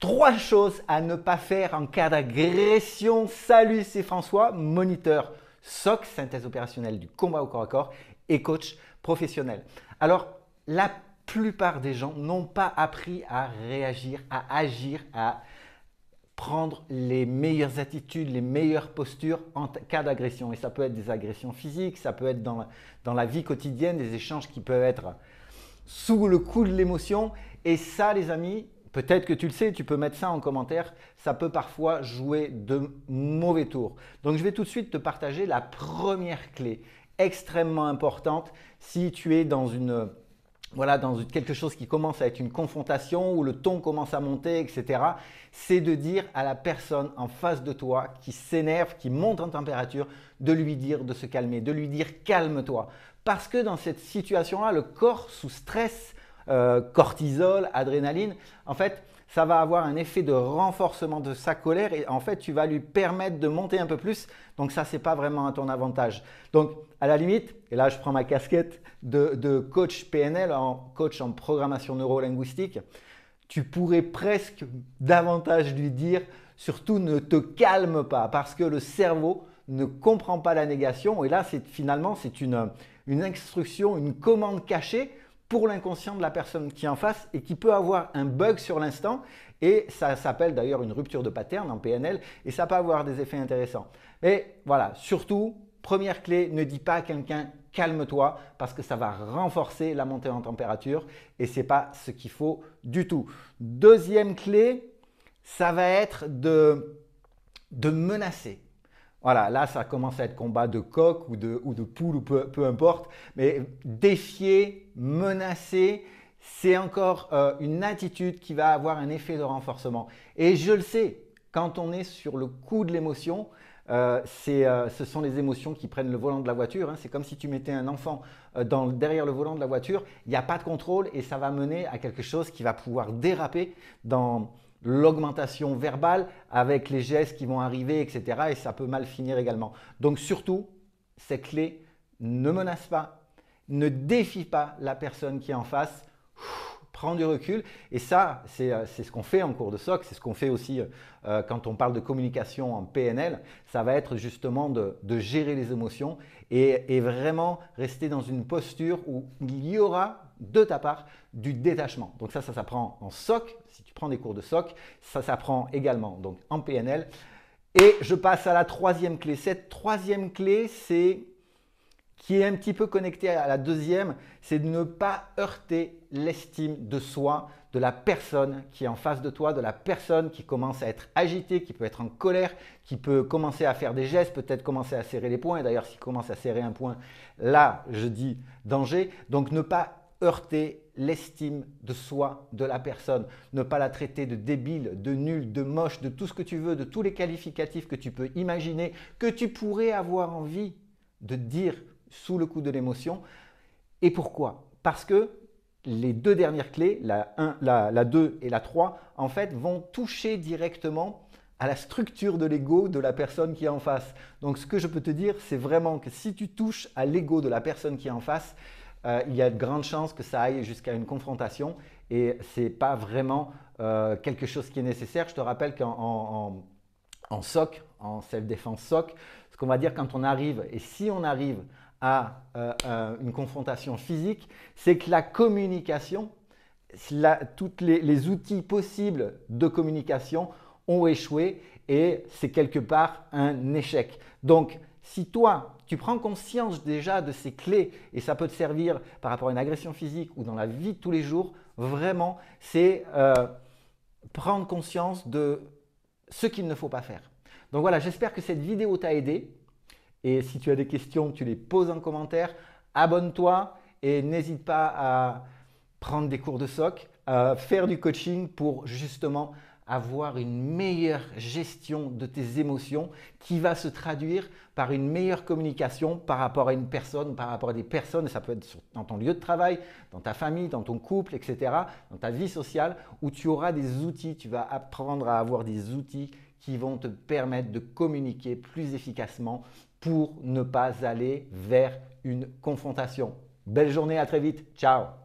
3 choses à ne pas faire en cas d'agression. Salut, c'est François, moniteur SOC, synthèse opérationnelle du combat au corps à corps et coach professionnel. Alors, la plupart des gens n'ont pas appris à réagir, à agir, à prendre les meilleures attitudes, les meilleures postures en cas d'agression. Et ça peut être des agressions physiques, ça peut être dans la vie quotidienne, des échanges qui peuvent être sous le coup de l'émotion. Et ça, les amis, peut-être que tu le sais, tu peux mettre ça en commentaire, ça peut parfois jouer de mauvais tours. Donc, je vais tout de suite te partager la première clé extrêmement importante si tu es dans quelque chose qui commence à être une confrontation, où le ton commence à monter, etc. C'est de dire à la personne en face de toi qui s'énerve, qui monte en température, de lui dire de se calmer, de lui dire calme-toi. Parce que dans cette situation-là, le corps sous stress, cortisol, adrénaline, en fait, ça va avoir un effet de renforcement de sa colère et en fait, tu vas lui permettre de monter un peu plus. Donc ça, ce n'est pas vraiment à ton avantage. Donc, à la limite, et là, je prends ma casquette de coach PNL, coach en programmation neuro-linguistique, tu pourrais presque davantage lui dire, surtout ne te calme pas parce que le cerveau ne comprend pas la négation. Et là, finalement, c'est une instruction, une commande cachée pour l'inconscient de la personne qui est en face et qui peut avoir un bug sur l'instant et ça s'appelle d'ailleurs une rupture de pattern en PNL et ça peut avoir des effets intéressants. Mais voilà, surtout, première clé, ne dis pas à quelqu'un calme-toi parce que ça va renforcer la montée en température et ce n'est pas ce qu'il faut du tout. Deuxième clé, ça va être de menacer. Voilà, là, ça commence à être combat de coq ou de poule ou peu importe. Mais défier, menacer, c'est encore une attitude qui va avoir un effet de renforcement. Et je le sais, quand on est sur le coup de l'émotion, ce sont les émotions qui prennent le volant de la voiture. Hein. C'est comme si tu mettais un enfant derrière le volant de la voiture. Il n'y a pas de contrôle et ça va mener à quelque chose qui va pouvoir déraper dans l'augmentation verbale avec les gestes qui vont arriver, etc. Et ça peut mal finir également. Donc surtout, cette clé, ne menace pas, ne défie pas la personne qui est en face, prends du recul. Et ça, c'est ce qu'on fait en cours de SOC, c'est ce qu'on fait aussi quand on parle de communication en PNL. Ça va être justement de gérer les émotions et vraiment rester dans une posture où il y aura de ta part du détachement. Donc ça s'apprend en SOC, si tu prends des cours de SOC, ça s'apprend également donc en PNL. Et je passe à la troisième clé. Cette troisième clé, qui est un petit peu connectée à la deuxième, c'est de ne pas heurter l'estime de soi de la personne qui est en face de toi, de la personne qui commence à être agitée, qui peut être en colère, qui peut commencer à faire des gestes, peut-être commencer à serrer les poings. Et d'ailleurs, s'il commence à serrer un poing, là, je dis danger. Donc, ne pas heurter l'estime de soi de la personne, ne pas la traiter de débile, de nul, de moche, de tout ce que tu veux, de tous les qualificatifs que tu peux imaginer, que tu pourrais avoir envie de dire sous le coup de l'émotion. Et pourquoi? Parce que les deux dernières clés, la 2 et la 3, en fait, vont toucher directement à la structure de l'ego de la personne qui est en face. Donc, ce que je peux te dire, c'est vraiment que si tu touches à l'ego de la personne qui est en face, il y a de grandes chances que ça aille jusqu'à une confrontation et ce n'est pas vraiment quelque chose qui est nécessaire. Je te rappelle qu'en SOC, en self-défense SOC, ce qu'on va dire quand on arrive, et si on arrive à une confrontation physique, c'est que la communication, tous les outils possibles de communication ont échoué et c'est quelque part un échec. Donc, si toi, tu prends conscience déjà de ces clés et ça peut te servir par rapport à une agression physique ou dans la vie de tous les jours, vraiment, c'est prendre conscience de ce qu'il ne faut pas faire. Donc voilà, j'espère que cette vidéo t'a aidé. Et si tu as des questions, tu les poses en commentaire. Abonne-toi et n'hésite pas à prendre des cours de SOC, à faire du coaching pour justement avoir une meilleure gestion de tes émotions qui va se traduire par une meilleure communication par rapport à une personne, par rapport à des personnes. Ça peut être dans ton lieu de travail, dans ta famille, dans ton couple, etc., dans ta vie sociale où tu auras des outils, tu vas apprendre à avoir des outils qui vont te permettre de communiquer plus efficacement pour ne pas aller vers une confrontation. Belle journée, à très vite. Ciao!